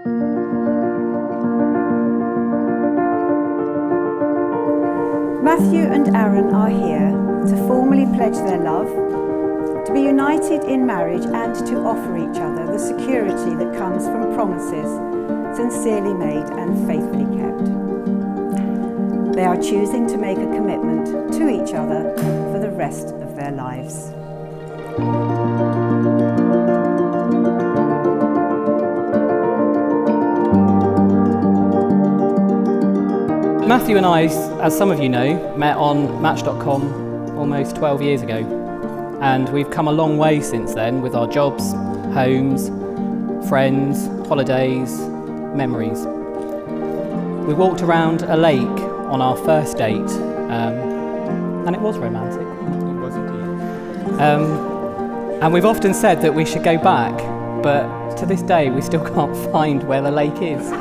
Matthew and Arron are here to formally pledge their love, to be united in marriage and to offer each other the security that comes from promises sincerely made and faithfully kept. They are choosing to make a commitment to each other for the rest of their lives. Matthew and I, as some of you know, met on Match.com almost 12 years ago, and we've come a long way since then with our jobs, homes, friends, holidays, memories. We walked around a lake on our first date, and it was romantic. It was indeed. And we've often said that we should go back, but to this day we still can't find where the lake is.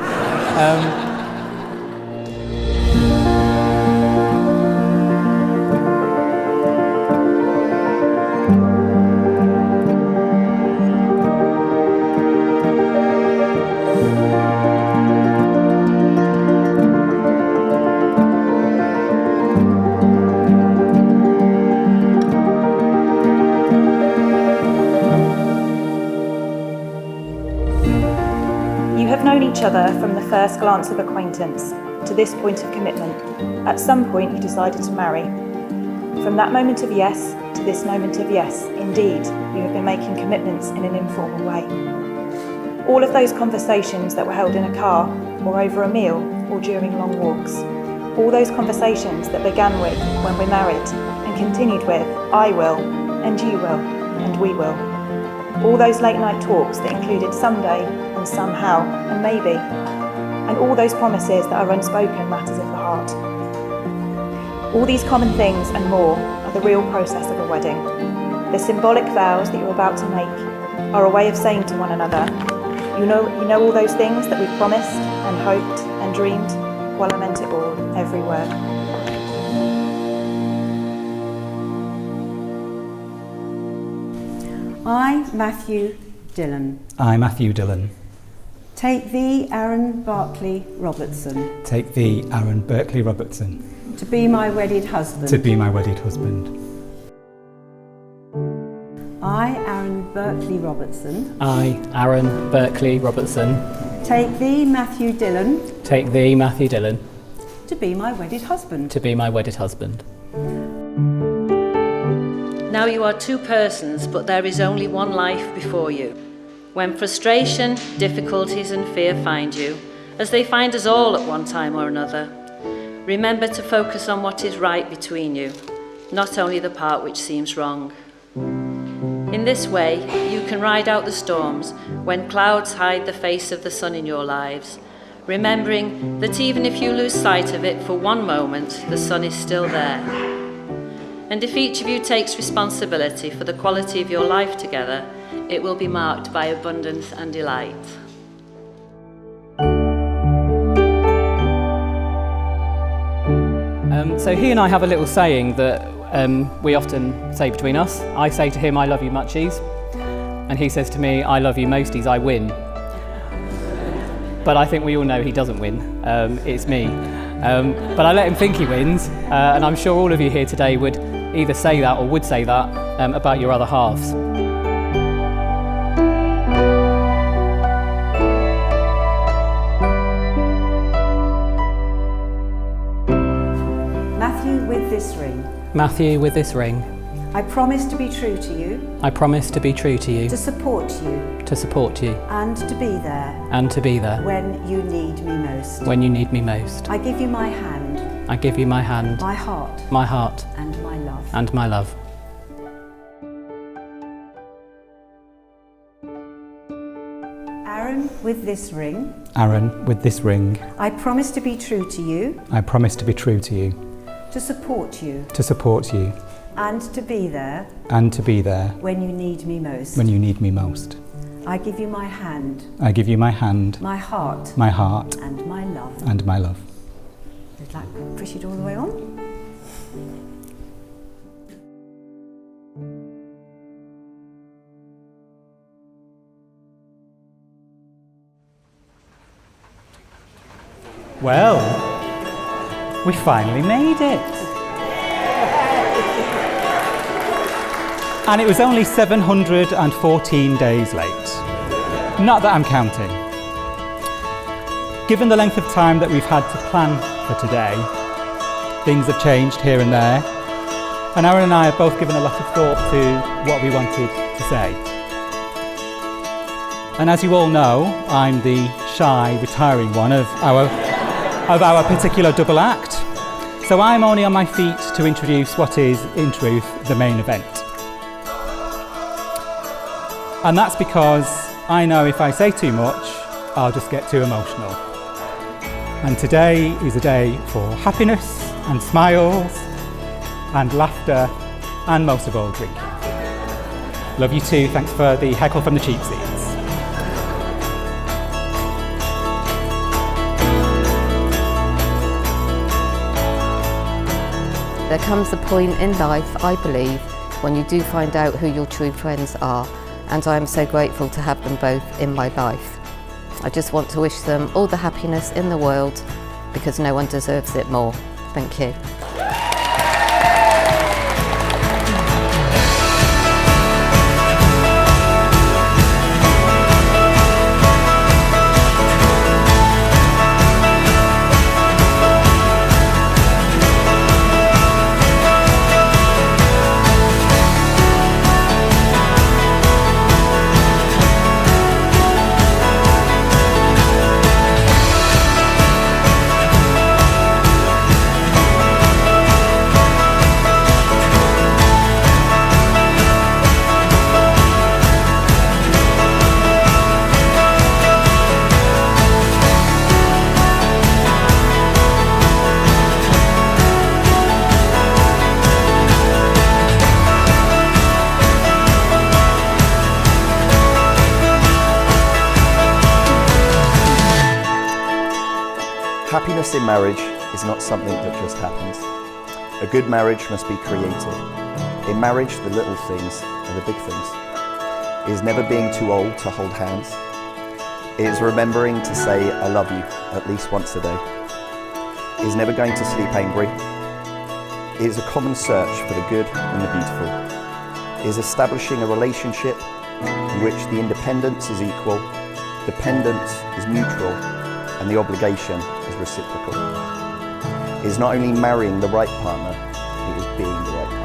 You have known each other from the first glance of acquaintance to this point of commitment. At some point you decided to marry. From that moment of yes to this moment of yes, indeed, you have been making commitments in an informal way. All of those conversations that were held in a car or over a meal or during long walks. All those conversations that began with when we're married and continued with I will, and you will, and we will. All those late night talks that included someday and somehow and maybe, and all those promises that are unspoken matters of the heart. All these common things and more are the real process of a wedding. The symbolic vows that you're about to make are a way of saying to one another, you know all those things that we've promised and hoped and dreamed. Well, I meant it all, every word. I, Matthew Dillon, I, Matthew Dillon, take thee, Arron Berkeley Robertson, take thee, Arron Berkeley Robertson, to be my wedded husband. to be my wedded husband. I, Arron Berkeley Robertson, I, Arron Berkeley Robertson, take thee, Matthew Dillon, take thee, Matthew Dillon, to be my wedded husband. to be my wedded husband. Now you are two persons, but there is only one life before you. When frustration, difficulties and fear find you, as they find us all at one time or another, remember to focus on what is right between you, not only the part which seems wrong. In this way, you can ride out the storms when clouds hide the face of the sun in your lives, remembering that even if you lose sight of it for one moment, the sun is still there. And if each of you takes responsibility for the quality of your life together, it will be marked by abundance and delight. So he and I have a little saying that we often say between us. I say to him, I love you muchies, and he says to me, I love you mosties, I win. But I think we all know he doesn't win, it's me. But I let him think he wins, and I'm sure all of you here today would either say that or would say that about your other halves. Matthew, with this ring, Matthew, with this ring, I promise to be true to you, I promise to be true to you, to support you, to support you, and to be there and to be there when you need me most. when you need me most. I give you my hand, I give you my hand, my heart, my heart, and my love. and my love. Arron, with this ring, Arron, with this ring, I promise to be true to you, I promise to be true to you, to support you, to support you, and to be there and to be there when you need me most. when you need me most. I give you my hand, I give you my hand, my heart, my heart, and my love. and my love. Would you like to push it all the way on? Well, we finally made it. And it was only 714 days late. Not that I'm counting. Given the length of time that we've had to plan for today, things have changed here and there, and Arron and I have both given a lot of thought to what we wanted to say. And as you all know, I'm the shy, retiring one of our particular double act, so I'm only on my feet to introduce what is, in truth, the main event. And that's because I know if I say too much, I'll just get too emotional. And today is a day for happiness and smiles and laughter and most of all drinking. Love you too, thanks for the heckle from the cheap seats. There comes a point in life, I believe, when you do find out who your true friends are, and I am so grateful to have them both in my life. I just want to wish them all the happiness in the world, because no one deserves it more. Thank you. Happiness in marriage is not something that just happens. A good marriage must be created. In marriage, the little things are the big things. It is never being too old to hold hands. It is remembering to say, I love you, at least once a day. It is never going to sleep angry. It is a common search for the good and the beautiful. It is establishing a relationship in which the independence is equal, dependence is mutual, and the obligation is reciprocal. It is not only marrying the right partner, it is being the right partner.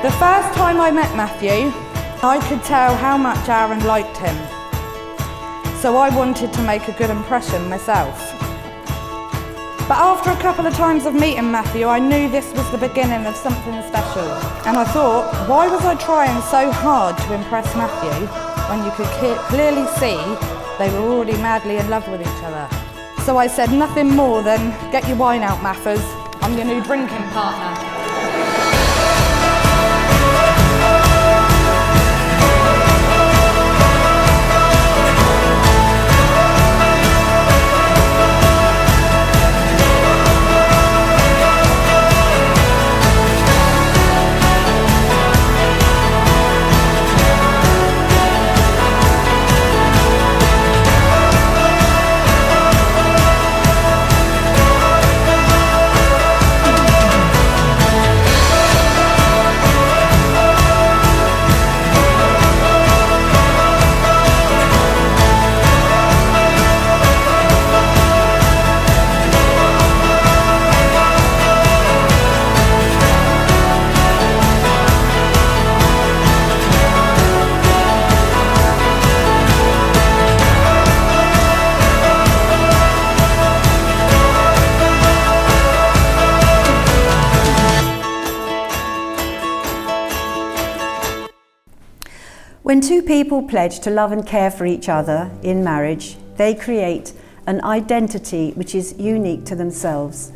The first time I met Matthew, I could tell how much Arron liked him. So I wanted to make a good impression myself. But after a couple of times of meeting Matthew, I knew this was the beginning of something special. And I thought, why was I trying so hard to impress Matthew when you could clearly see they were already madly in love with each other? So I said nothing more than, get your wine out, Maffers. I'm your new drinking partner. When two people pledge to love and care for each other in marriage, they create an identity which is unique to themselves,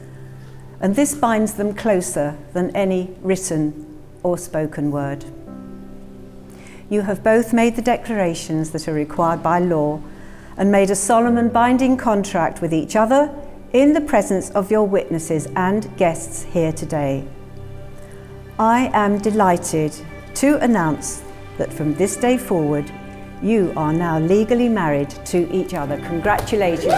and this binds them closer than any written or spoken word. You have both made the declarations that are required by law and made a solemn and binding contract with each other in the presence of your witnesses and guests here today. I am delighted to announce that from this day forward, you are now legally married to each other. Congratulations.